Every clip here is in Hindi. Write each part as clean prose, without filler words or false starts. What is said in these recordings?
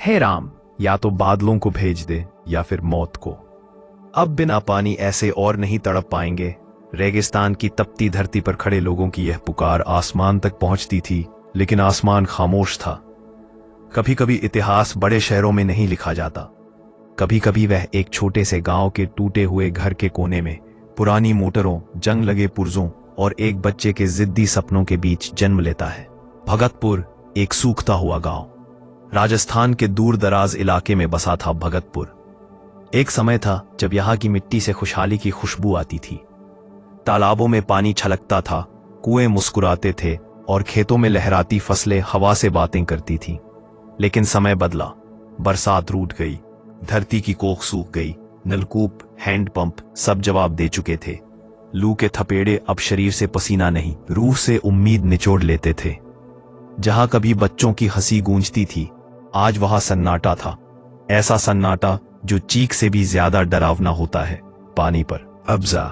हे राम, या तो बादलों को भेज दे या फिर मौत को। अब बिना पानी ऐसे और नहीं तड़प पाएंगे। रेगिस्तान की तपती धरती पर खड़े लोगों की यह पुकार आसमान तक पहुंचती थी, लेकिन आसमान खामोश था। कभी कभी इतिहास बड़े शहरों में नहीं लिखा जाता। कभी कभी वह एक छोटे से गांव के टूटे हुए घर के कोने में, पुरानी मोटरों, जंग लगे पुर्जों और एक बच्चे के जिद्दी सपनों के बीच जन्म लेता है। भगतपुर, एक सूखता हुआ गांव। राजस्थान के दूर दराज इलाके में बसा था भगतपुर। एक समय था जब यहाँ की मिट्टी से खुशहाली की खुशबू आती थी। तालाबों में पानी छलकता था, कुएं मुस्कुराते थे और खेतों में लहराती फसलें हवा से बातें करती थीं। लेकिन समय बदला, बरसात रूठ गई, धरती की कोख सूख गई। नलकूप, हैंडपंप सब जवाब दे चुके थे। लू के थपेड़े अब शरीर से पसीना नहीं, रूह से उम्मीद निचोड़ लेते थे। जहां कभी बच्चों की हंसी गूंजती थी, आज वहां सन्नाटा था। ऐसा सन्नाटा जो चीख से भी ज्यादा डरावना होता है। पानी पर कब्जा।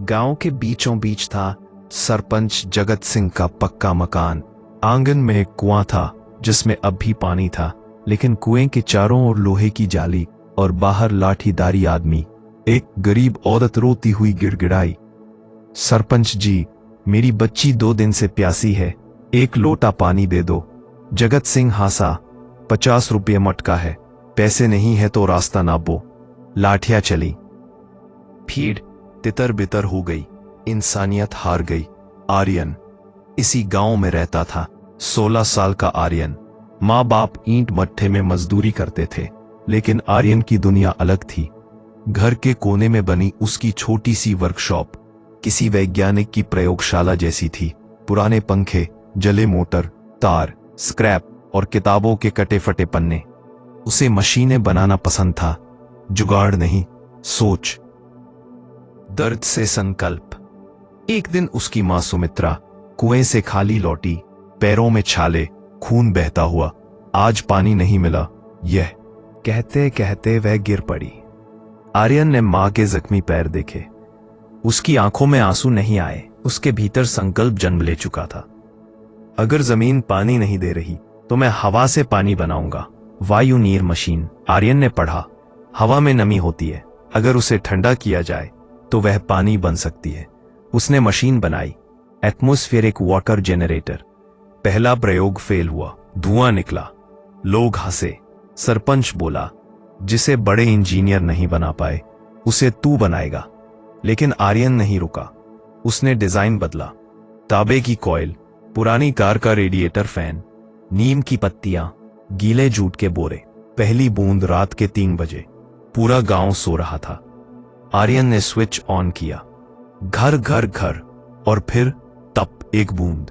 गांव के बीचों बीच था सरपंच जगत सिंह का पक्का मकान। आंगन में एक कुआं था जिसमें अब भी पानी था, लेकिन कुएं के चारों ओर लोहे की जाली और बाहर लाठीदारी आदमी। एक गरीब औरत रोती हुई गिड़गिड़ाई, सरपंच जी, मेरी बच्ची 2 दिन से प्यासी है, एक लोटा पानी दे दो। जगत सिंह हंसा, 50 रुपये मटका है, पैसे नहीं है तो रास्ता ना बो। लाठियां चली, भीड़ तितर बितर हो गई, इंसानियत हार गई। आर्यन इसी गांव में रहता था। 16 साल का आर्यन। माँ बाप ईंट मट्ठे में मजदूरी करते थे, लेकिन आर्यन की दुनिया अलग थी। घर के कोने में बनी उसकी छोटी सी वर्कशॉप किसी वैज्ञानिक की प्रयोगशाला जैसी थी। पुराने पंखे, जले मोटर, तार, स्क्रैप और किताबों के कटे फटे पन्ने। उसे मशीनें बनाना पसंद था, जुगाड़ नहीं, सोच। दर्द से संकल्प। एक दिन उसकी मां सुमित्रा कुएं से खाली लौटी, पैरों में छाले, खून बहता हुआ। आज पानी नहीं मिला, यह कहते कहते वह गिर पड़ी। आर्यन ने मां के जख्मी पैर देखे। उसकी आंखों में आंसू नहीं आए, उसके भीतर संकल्प जन्म ले चुका था। अगर जमीन पानी नहीं दे रही तो मैं हवा से पानी बनाऊंगा। वायु नीर मशीन। आर्यन ने पढ़ा, हवा में नमी होती है, अगर उसे ठंडा किया जाए तो वह पानी बन सकती है। उसने मशीन बनाई, एटमॉस्फेरिक वाटर जनरेटर। पहला प्रयोग फेल हुआ, धुआं निकला, लोग हंसे। सरपंच बोला, जिसे बड़े इंजीनियर नहीं बना पाए उसे तू बनाएगा। लेकिन आर्यन नहीं रुका, उसने डिजाइन बदला। तांबे की कॉइल, पुरानी कार का रेडिएटर फैन, नीम की पत्तियां, गीले जूट के बोरे। पहली बूंद रात के 3 बजे। पूरा गांव सो रहा था। आर्यन ने स्विच ऑन किया, घर घर घर, और फिर तप, एक बूंद,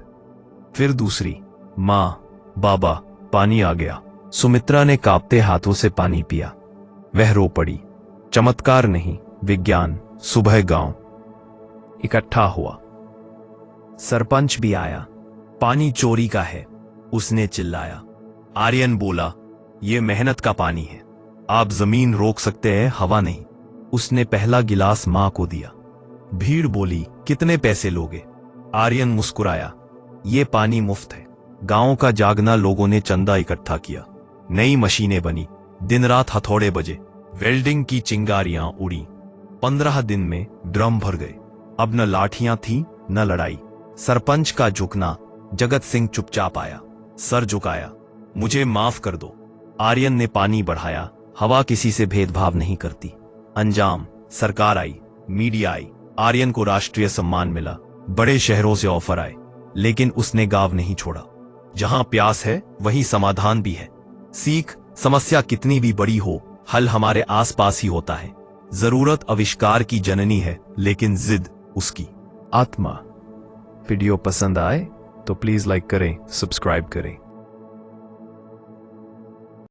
फिर दूसरी। मां, बाबा, पानी आ गया। सुमित्रा ने कांपते हाथों से पानी पिया। वह रो पड़ी। चमत्कार नहीं, विज्ञान। सुबह गांव इकट्ठा हुआ। सरपंच भी आया। पानी चोरी का है, उसने चिल्लाया। आर्यन बोला, यह मेहनत का पानी है, आप जमीन रोक सकते हैं, हवा नहीं। उसने पहला गिलास मां को दिया। भीड़ बोली, कितने पैसे लोगे? आर्यन मुस्कुराया, ये पानी मुफ्त है। गांव का जागना लोगों ने चंदा इकट्ठा किया। नई मशीनें बनी, दिन रात हथौड़े बजे, वेल्डिंग की चिंगारियां उड़ी। 15 दिन में ड्रम भर गए। अब न लाठियां थी न लड़ाई। सरपंच का झुकना। जगत सिंह चुपचाप आया, सर झुकाया, मुझे माफ कर दो। आर्यन ने पानी बढ़ाया। हवा किसी से भेदभाव नहीं करती। अंजाम, सरकार आई, मीडिया आई, आर्यन को राष्ट्रीय सम्मान मिला, बड़े शहरों से ऑफर आए, लेकिन उसने गांव नहीं छोड़ा। जहां प्यास है वहीं समाधान भी है। सीख, समस्या कितनी भी बड़ी हो, हल हमारे आसपास ही होता है। जरूरत आविष्कार की जननी है, लेकिन जिद उसकी आत्मा। वीडियो पसंद आए तो प्लीज लाइक करें, सब्सक्राइब करें।